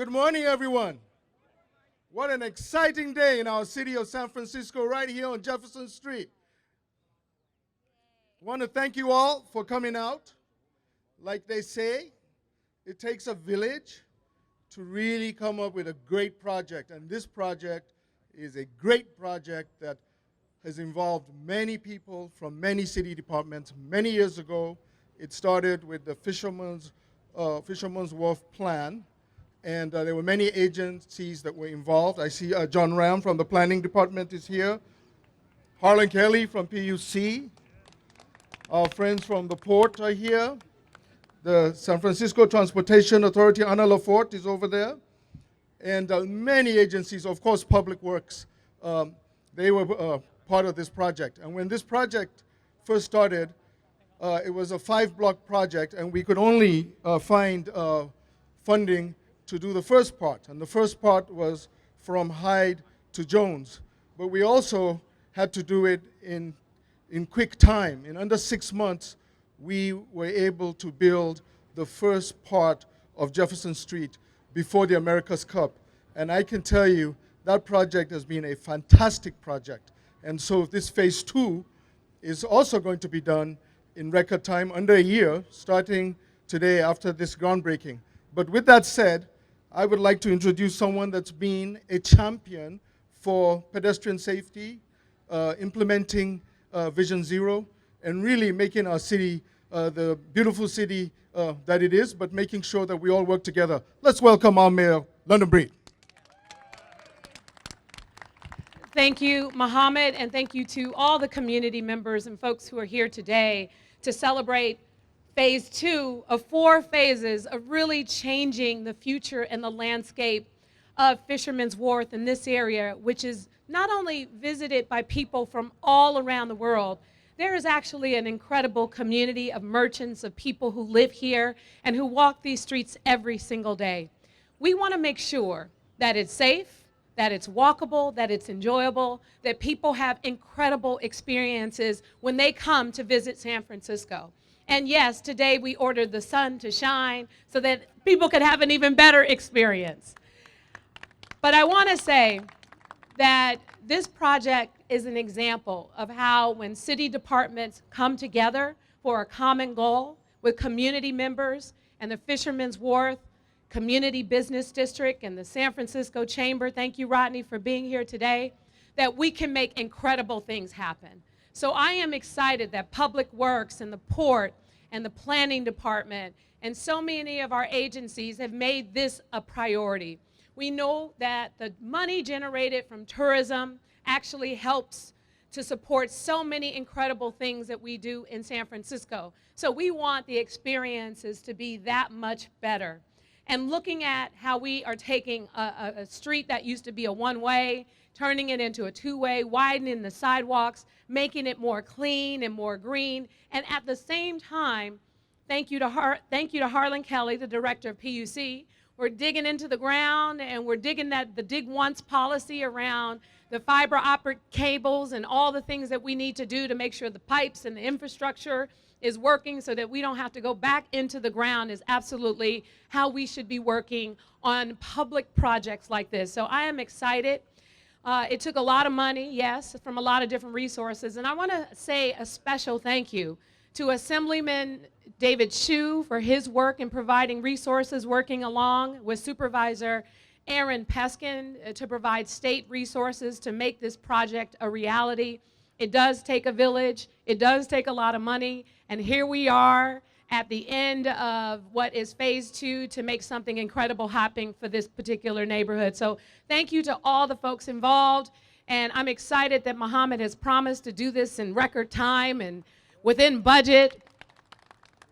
Good morning, everyone. What an exciting day in our city of San Francisco, right here on Jefferson Street. I want to thank you all for coming out. Like they say, it takes a village to really come up with a great project. And this project is a great project that has involved many people from many city departments. Many years ago, it started with the Fisherman's Wharf plan. And there were many agencies that were involved. I see John Ram from the planning department is here. Harlan Kelly from PUC. Our friends from the port are here. The San Francisco Transportation Authority, Ana Lafort, is over there. And many agencies, of course, Public Works, they were part of this project. And when this project first started, it was a 5-block project, and we could only find funding to do the first part. And the first part was from Hyde to Jones. But we also had to do it in quick time. In under 6 months, we were able to build the first part of Jefferson Street before the America's Cup. And I can tell you that project has been a fantastic project. And so this phase 2 is also going to be done in record time, under a year, starting today after this groundbreaking. But with that said, I would like to introduce someone that's been a champion for pedestrian safety, implementing Vision Zero, and really making our city the beautiful city that it is, but making sure that we all work together. Let's welcome our Mayor, London Breed. Thank you, Mohammed, and thank you to all the community members and folks who are here today to celebrate Phase 2 of 4 phases of really changing the future and the landscape of Fisherman's Wharf in this area, which is not only visited by people from all around the world. There is actually an incredible community of merchants, of people who live here and who walk these streets every single day. We want to make sure that it's safe, that it's walkable, that it's enjoyable, that people have incredible experiences when they come to visit San Francisco. And yes, today we ordered the sun to shine so that people could have an even better experience. But I want to say that this project is an example of how when city departments come together for a common goal with community members and the Fisherman's Wharf Community Business District and the San Francisco Chamber, thank you, Rodney, for being here today, that we can make incredible things happen. So I am excited that Public Works and the Port and the Planning Department and so many of our agencies have made this a priority. We know that the money generated from tourism actually helps to support so many incredible things that we do in San Francisco. So we want the experiences to be that much better. And looking at how we are taking a street that used to be a one-way, turning it into a two-way, widening the sidewalks, making it more clean and more green, and at the same time, thank you to Harlan Kelly, the director of PUC. We're digging into the ground, and we're digging the dig once policy around the fiber optic cables and all the things that we need to do to make sure the pipes and the infrastructure is working so that we don't have to go back into the ground is absolutely how we should be working on public projects like this. So I am excited. It took a lot of money, yes, from a lot of different resources. And I want to say a special thank you to Assemblyman David Hsu for his work in providing resources, working along with Supervisor Aaron Peskin to provide state resources to make this project a reality. It does take a village. It does take a lot of money. And here we are at the end of what is phase 2 to make something incredible happen for this particular neighborhood. So thank you to all the folks involved. And I'm excited that Mohammed has promised to do this in record time and within budget.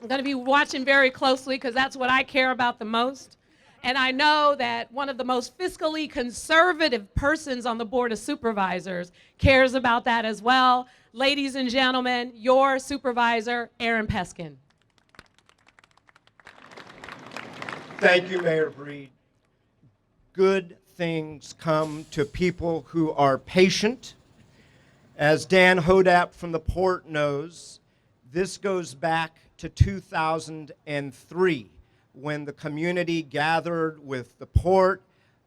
I'm going to be watching very closely because that's what I care about the most. And I know that one of the most fiscally conservative persons on the Board of Supervisors cares about that as well. Ladies and gentlemen, your supervisor, Aaron Peskin. Thank you, Mayor Breed. Good things come to people who are patient. As Dan Hodap from the Port knows, this goes back to 2003. when the community gathered with the port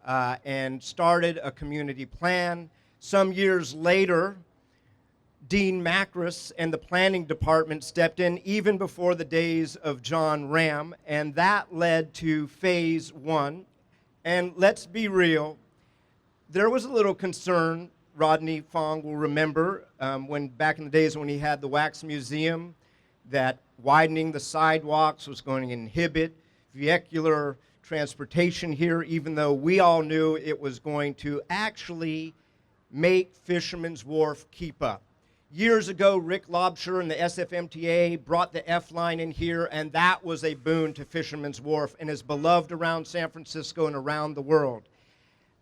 and started a community plan. Some years later, Dean Macris and the planning department stepped in even before the days of John Ram, and that led to phase 1. And let's be real, there was a little concern, Rodney Fong will remember, when back in the days when he had the Wax Museum, that widening the sidewalks was going to inhibit vehicular transportation here, even though we all knew it was going to actually make Fisherman's Wharf keep up. Years ago, Rick Lobsher and the SFMTA brought the F line in here, and that was a boon to Fisherman's Wharf and is beloved around San Francisco and around the world.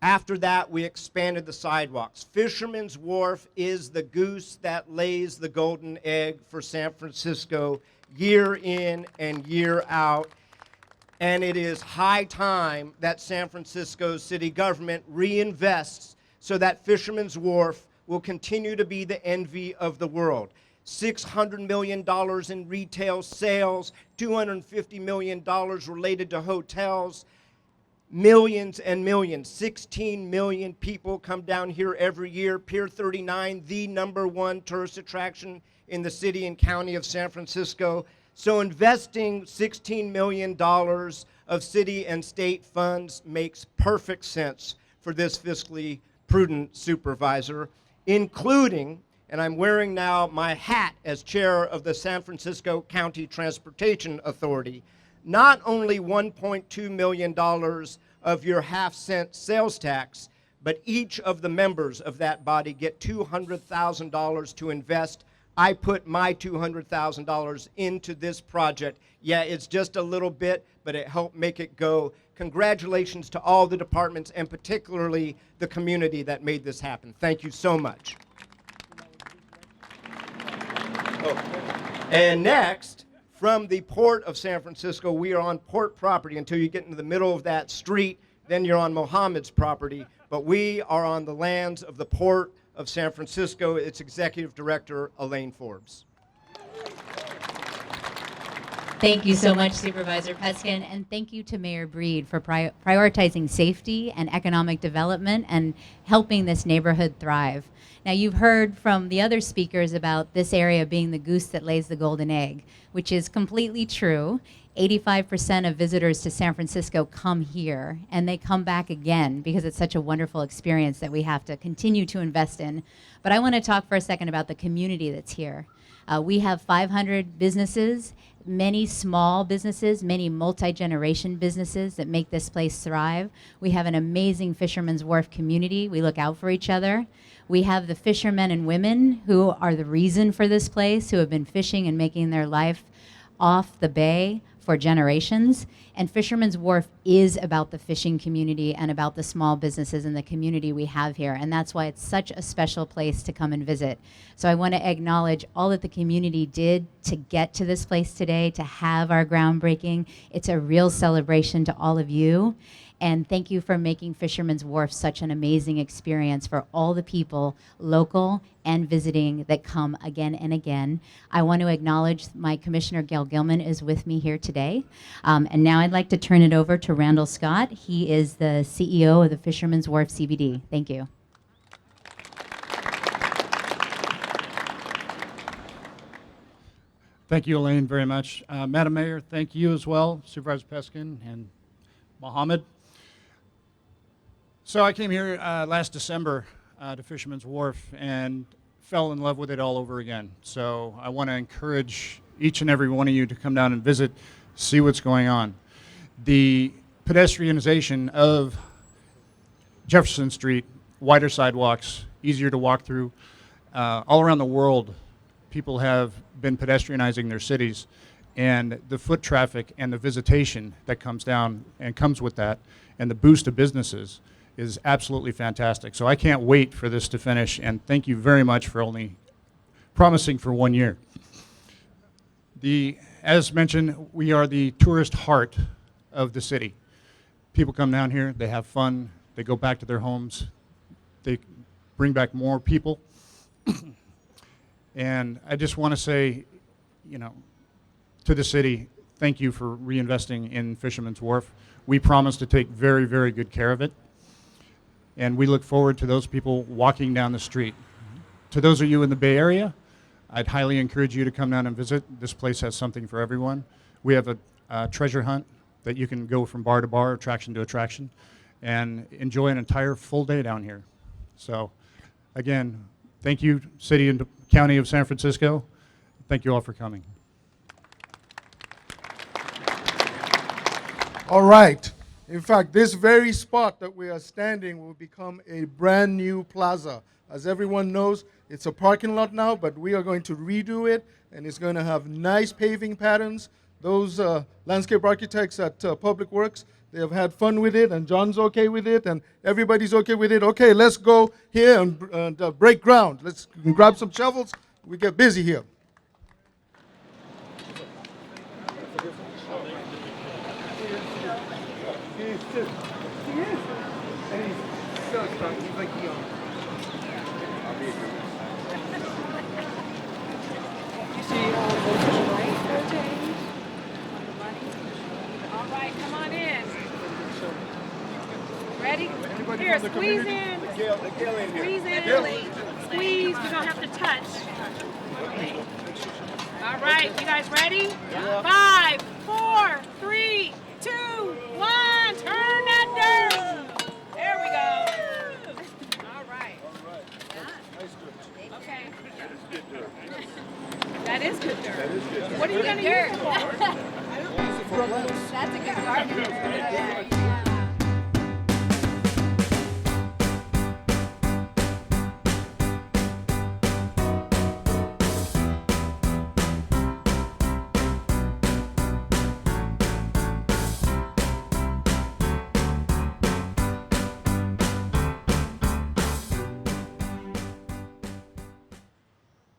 After that, we expanded the sidewalks. Fisherman's Wharf is the goose that lays the golden egg for San Francisco year in and year out. And it is high time that San Francisco's city government reinvests so that Fisherman's Wharf will continue to be the envy of the world. $600 million in retail sales, $250 million related to hotels, millions and millions, 16 million people come down here every year. Pier 39, the #1 tourist attraction in the city and county of San Francisco. So investing $16 million of city and state funds makes perfect sense for this fiscally prudent supervisor, including, and I'm wearing now my hat as chair of the San Francisco County Transportation Authority, not only $1.2 million of your half-cent sales tax, but each of the members of that body get $200,000 to invest. I put my $200,000 into this project. Yeah, it's just a little bit, but it helped make it go. Congratulations to all the departments and particularly the community that made this happen. Thank you so much. And next, from the Port of San Francisco, we are on port property until you get into the middle of that street, then you're on Mohammed's property, but we are on the lands of the Port of San Francisco. Its Executive Director, Elaine Forbes. Thank you so much, Supervisor Peskin, and thank you to Mayor Breed for prioritizing safety and economic development and helping this neighborhood thrive. Now, you've heard from the other speakers about this area being the goose that lays the golden egg, which is completely true. 85% of visitors to San Francisco come here, and they come back again because it's such a wonderful experience that we have to continue to invest in. But I want to talk for a second about the community that's here. We have 500 businesses, many small businesses, many multi-generation businesses that make this place thrive. We have an amazing Fisherman's Wharf community. We look out for each other. We have the fishermen and women who are the reason for this place, who have been fishing and making their life off the bay for generations. And Fisherman's Wharf is about the fishing community and about the small businesses in the community we have here. And that's why it's such a special place to come and visit. So I want to acknowledge all that the community did to get to this place today, to have our groundbreaking. It's a real celebration to all of you. And thank you for making Fisherman's Wharf such an amazing experience for all the people, local and visiting, that come again and again. I want to acknowledge my Commissioner Gail Gilman is with me here today. And now I'd like to turn it over to Randall Scott. He is the CEO of the Fisherman's Wharf CBD. Thank you. Thank you, Elaine, very much. Madam Mayor, thank you as well, Supervisor Peskin and Mohammed. So I came here last December to Fisherman's Wharf and fell in love with it all over again. So I want to encourage each and every one of you to come down and visit, see what's going on. The pedestrianization of Jefferson Street, wider sidewalks, easier to walk through. All around the world, people have been pedestrianizing their cities, and the foot traffic and the visitation that comes down and comes with that, and the boost of businesses is absolutely fantastic. So I can't wait for this to finish, and thank you very much for only promising for 1 year. As mentioned, we are the tourist heart of the city. People come down here, they have fun, they go back to their homes, they bring back more people. And I just want to say, to the city, thank you for reinvesting in Fisherman's Wharf. We promise to take very, very good care of it. And we look forward to those people walking down the street. To those of you in the Bay Area, I'd highly encourage you to come down and visit. This place has something for everyone. We have a treasure hunt that you can go from bar to bar, attraction to attraction, and enjoy an entire full day down here. So, again, thank you, City and County of San Francisco. Thank you all for coming. All right. In fact, this very spot that we are standing will become a brand new plaza. As everyone knows, it's a parking lot now, but we are going to redo it, and it's going to have nice paving patterns. Those landscape architects at Public Works, they have had fun with it, and John's okay with it, and everybody's okay with it. Okay, let's go here and break ground. Let's grab some shovels. We get busy here. All right, come on in. Ready? Here, squeeze in. Squeeze in. Squeeze. We don't have to touch. All right, you guys ready? 5, 4, 3, 2, 1. Turn that dirt. There we go. All right. Okay. That is good dirt. What are you going to use it for? That's a good garden.